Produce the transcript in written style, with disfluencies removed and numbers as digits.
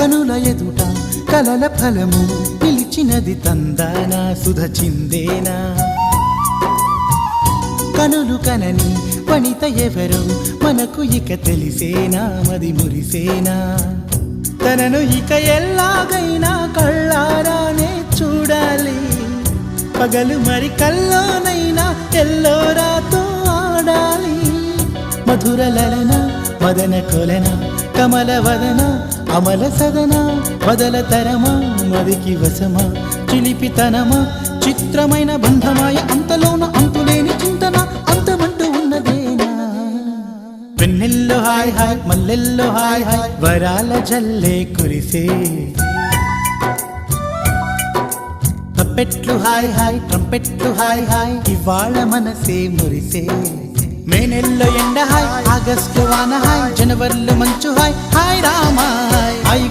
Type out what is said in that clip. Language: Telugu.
కనుల ఎదుట కలల ఫలము పిలిచినది తందానా సుధ చిందేనా కనులు కనని వనిత ఎవరు మనకు ఇక తెలిసేనా మది మురిసేనా తనను ఇక ఎల్లాగైనా కళ్ళారానే చూడాలి పగలు మరి కల్లోనైనా ఎల్లోరాతో ఆడాలి మధుర లలన మదన కొలన కమల వదన అమల సదన బదల తరమా మదికి వశమా చిలిపితనమా చిత్రమైన బంధమాయ అంతలోన అంతులేని చింతన అంతమంటూ ఉన్నదేనా వెన్నెల్లో హాయ్ హాయ్ మల్లెల్లో హాయ్ హాయ్ వరాల జల్లే కురిసే తప్పెట్లు హాయ్ హాయ్ ట్రంపెట్లు హాయ్ హాయ్ ఇవాళ మనసే మురిసే మే నెలలో ఎండ హాయ్ ఆగస్టు వాన హాయ్ జనవరిలో మంచు హాయ్ హాయ్ రామా హాయ్